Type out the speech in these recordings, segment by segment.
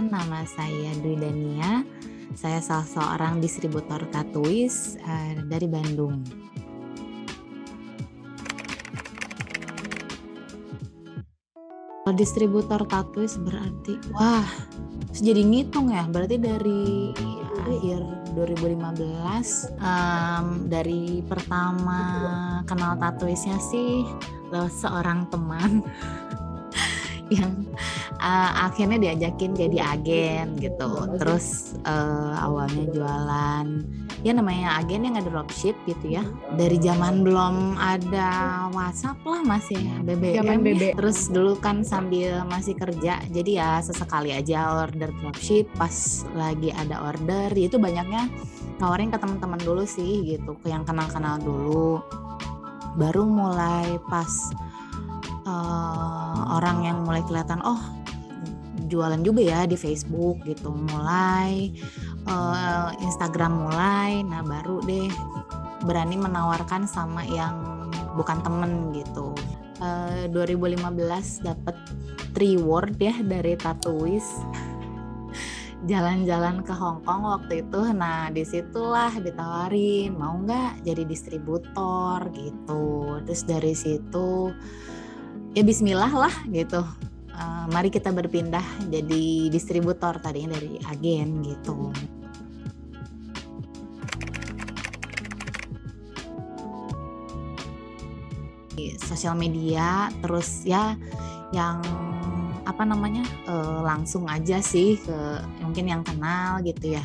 perkenalkan, nama saya Dwi Dania. Saya salah seorang distributor Tatuis dari Bandung. Kalau distributor Tatuis berarti, jadi ngitung ya, berarti dari akhir 2015, dari pertama kenal Tatuisnya sih lewat seorang teman yang akhirnya diajakin jadi agen gitu. Terus awalnya jualan, ya namanya agen yang nggak dropship gitu ya. Dari zaman belum ada WhatsApp lah, masih BBM. Terus dulu kan sambil masih kerja, jadi ya sesekali aja order dropship. Pas lagi ada order, itu banyaknya nawarin ke teman-teman dulu sih gitu, ke yang kenal-kenal dulu. Baru mulai pas orang yang mulai kelihatan, jualan juga ya di Facebook gitu, mulai Instagram mulai, nah baru deh berani menawarkan sama yang bukan temen gitu. 2015 dapet reward ya dari Tatuis, jalan-jalan ke Hong Kong waktu itu. Nah disitulah ditawarin mau nggak jadi distributor gitu. Terus dari situ ya bismillah lah gitu, mari kita berpindah jadi distributor, tadinya dari agen gitu. Di sosial media, terus ya yang langsung aja sih ke mungkin yang kenal gitu ya.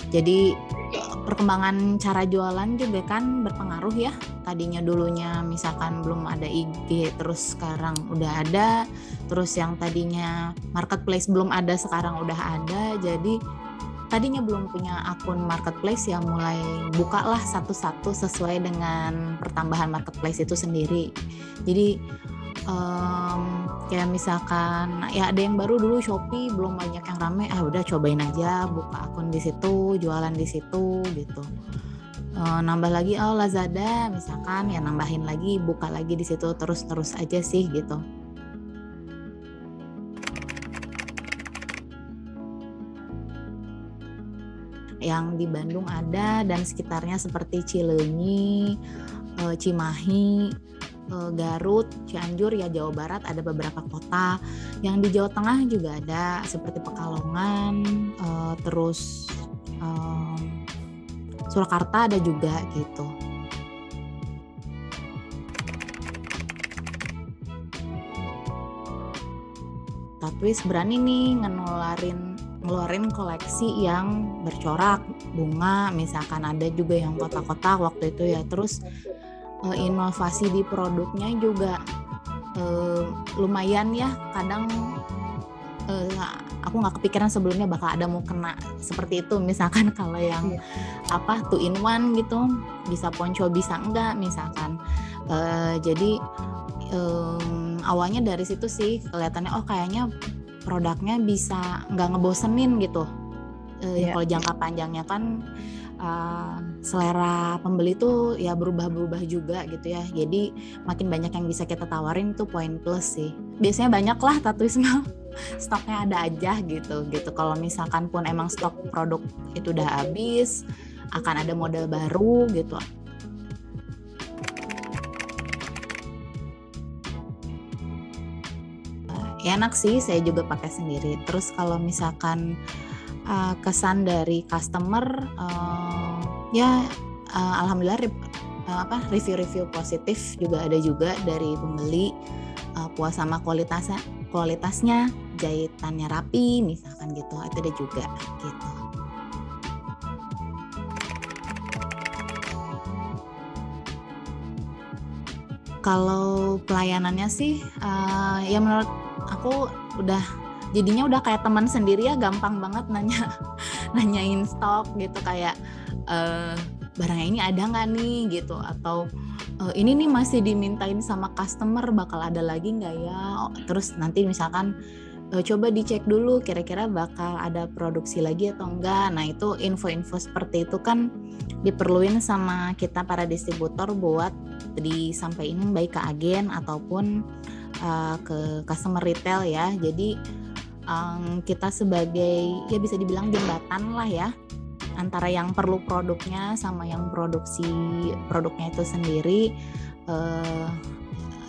Jadi perkembangan cara jualan juga kan berpengaruh ya. Tadinya dulunya misalkan belum ada IG, terus sekarang udah ada. Terus yang tadinya marketplace belum ada, sekarang udah ada. Jadi tadinya belum punya akun marketplace, ya mulai bukalah satu-satu sesuai dengan pertambahan marketplace itu sendiri. Jadi kayak misalkan ya ada yang baru, dulu Shopee belum banyak yang rame, udah cobain aja buka akun di situ, jualan di situ gitu. Nambah lagi Lazada misalkan, ya nambahin lagi, buka lagi di situ, terus aja sih gitu. Yang di Bandung ada dan sekitarnya seperti Cileunyi, Cimahi, Garut, Cianjur, ya Jawa Barat ada beberapa kota. Yang di Jawa Tengah juga ada seperti Pekalongan, terus Surakarta ada juga gitu. Tatuis berani nih ngeluarin koleksi yang bercorak bunga, misalkan ada juga yang kotak-kotak waktu itu ya. Terus inovasi di produknya juga lumayan ya. Kadang aku nggak kepikiran sebelumnya bakal ada mau kena seperti itu. Misalkan kalau yang 2 in 1 gitu, bisa ponco bisa enggak misalkan. Jadi awalnya dari situ sih kelihatannya kayaknya produknya bisa nggak ngebosenin gitu. Kalau jangka panjangnya kan selera pembeli tuh ya berubah-berubah juga gitu ya. Jadi makin banyak yang bisa kita tawarin tuh poin plus sih. Biasanya banyak lah Tatuis stoknya ada aja gitu. Kalau misalkan pun emang stok produk itu udah habis, akan ada model baru gitu. Enak sih, saya juga pakai sendiri. Terus kalau misalkan kesan dari customer, alhamdulillah review positif juga ada juga dari pembeli, puas sama kualitasnya, jahitannya rapi misalkan gitu, itu ada juga gitu. Kalau pelayanannya sih ya menurut aku jadinya udah kayak teman sendiri ya, gampang banget nanyain stok gitu, kayak barangnya ini ada nggak nih gitu, atau ini nih masih dimintain sama customer, bakal ada lagi nggak ya. Terus nanti misalkan coba dicek dulu kira-kira bakal ada produksi lagi atau enggak. Nah itu info-info seperti itu kan diperluin sama kita para distributor buat disampaikan baik ke agen ataupun ke customer retail ya. Jadi kita sebagai ya bisa dibilang jembatan lah ya antara yang perlu produknya sama yang produksi produknya itu sendiri.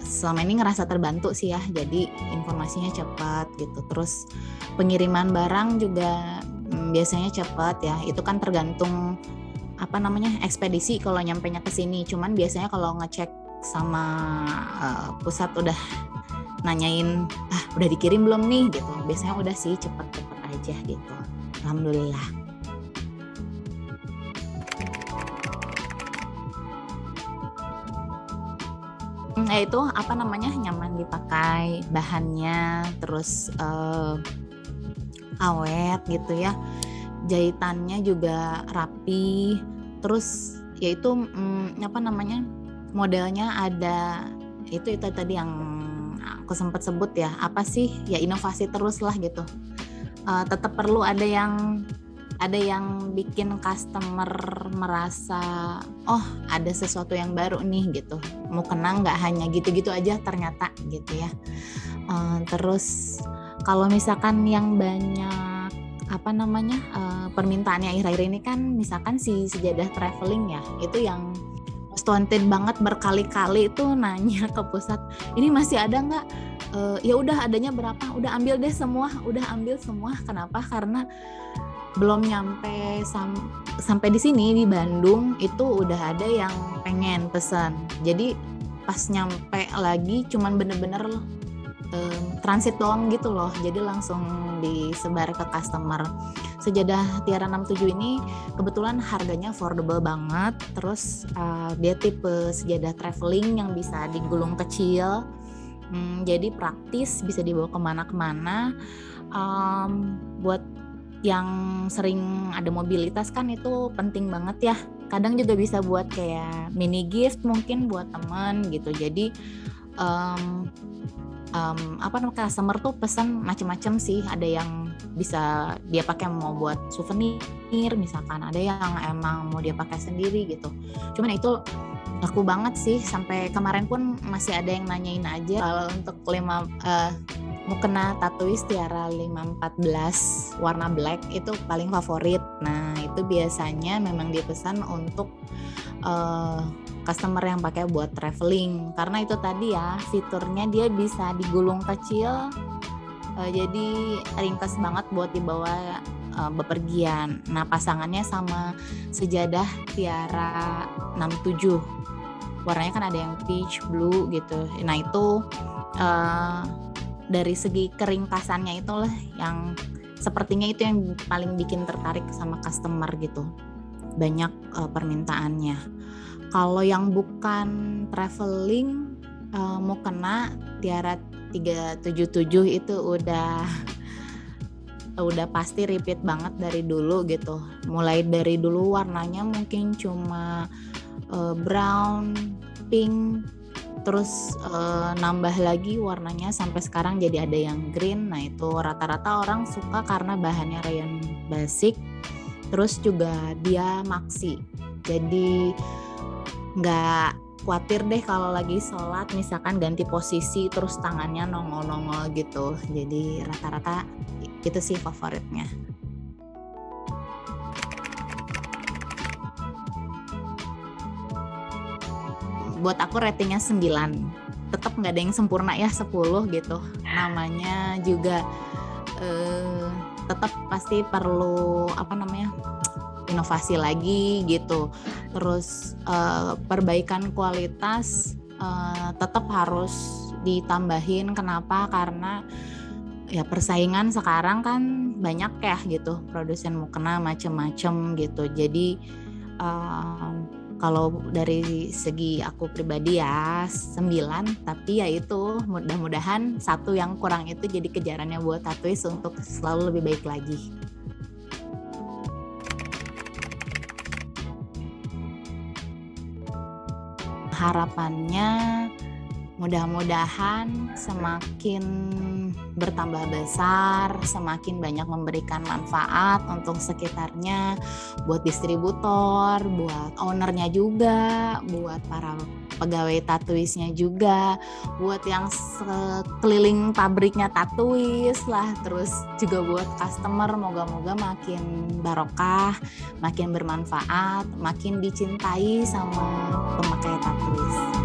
Selama ini ngerasa terbantu sih ya, jadi informasinya cepat gitu. Terus pengiriman barang juga biasanya cepat ya, itu kan tergantung ekspedisi kalau nyampenya ke sini. Cuman biasanya kalau ngecek sama pusat udah nanyain udah dikirim belum nih gitu, biasanya udah sih cepet-cepet aja gitu, alhamdulillah. Itu nyaman dipakai, bahannya terus awet gitu ya, jahitannya juga rapi, terus yaitu modelnya ada itu tadi yang aku sempat sebut ya, apa sih ya, inovasi terus lah gitu. Tetap perlu ada yang bikin customer merasa ada sesuatu yang baru nih gitu. Mukena nggak hanya gitu-gitu aja ternyata gitu ya. Terus kalau misalkan yang banyak permintaannya akhir-akhir ini kan misalkan si sejadah traveling ya, itu yang most wanted banget, berkali-kali itu nanya ke pusat, ini masih ada nggak? Ya udah, adanya berapa? Udah ambil deh semua, Kenapa? Karena belum nyampe sampai di sini di Bandung itu udah ada yang pengen pesan. Jadi pas nyampe lagi cuman bener-bener transit doang gitu loh. Jadi langsung disebar ke customer. Sejadah Tiara 67 ini kebetulan harganya affordable banget. Terus dia tipe sejadah traveling yang bisa digulung kecil. Jadi praktis, bisa dibawa kemana-kemana. Buat yang sering ada mobilitas kan itu penting banget ya. Kadang juga bisa buat kayak mini gift mungkin buat teman gitu. Jadi customer tuh pesan macam-macam sih. Ada yang bisa dia pakai mau buat souvenir misalkan, ada yang emang mau dia pakai sendiri gitu. Cuman itu laku banget sih, sampai kemarin pun masih ada yang nanyain aja. Kalau untuk mukena Tattooist Tiara 514 warna black itu paling favorit. Nah itu biasanya memang dipesan untuk customer yang pakai buat traveling, karena itu tadi ya, fiturnya dia bisa digulung kecil, jadi ringkas banget buat dibawa bepergian. Nah pasangannya sama sejadah Tiara 67, warnanya kan ada yang peach, blue gitu. Nah itu dari segi keringkasannya itulah yang sepertinya itu yang paling bikin tertarik sama customer gitu, banyak permintaannya. Kalau yang bukan traveling, mukena Tiara 377 itu udah pasti repeat banget dari dulu gitu. Mulai dari dulu warnanya mungkin cuma brown, pink, terus nambah lagi warnanya sampai sekarang jadi ada yang green. Nah itu rata-rata orang suka karena bahannya rayon basic, terus juga dia maxi, jadi nggak khawatir deh kalau lagi sholat misalkan ganti posisi terus tangannya nongol-nongol gitu. Jadi rata-rata itu sih favoritnya. Buat aku ratingnya 9. Tetap nggak ada yang sempurna ya, 10 gitu. Namanya juga tetap pasti perlu inovasi lagi gitu. Terus perbaikan kualitas tetap harus ditambahin. Kenapa? Karena ya persaingan sekarang kan banyak ya gitu, produsen mukena macem-macem gitu. Jadi kalau dari segi aku pribadi ya 9, tapi ya itu mudah-mudahan satu yang kurang itu jadi kejarannya buat Tattooist untuk selalu lebih baik lagi. Harapannya mudah-mudahan semakin bertambah besar, semakin banyak memberikan manfaat untuk sekitarnya, buat distributor, buat ownernya juga, buat para pegawai tattooistnya juga, buat yang sekeliling pabriknya tattooist lah, terus juga buat customer. Moga-moga makin barokah, makin bermanfaat, makin dicintai sama pemakai tattooist.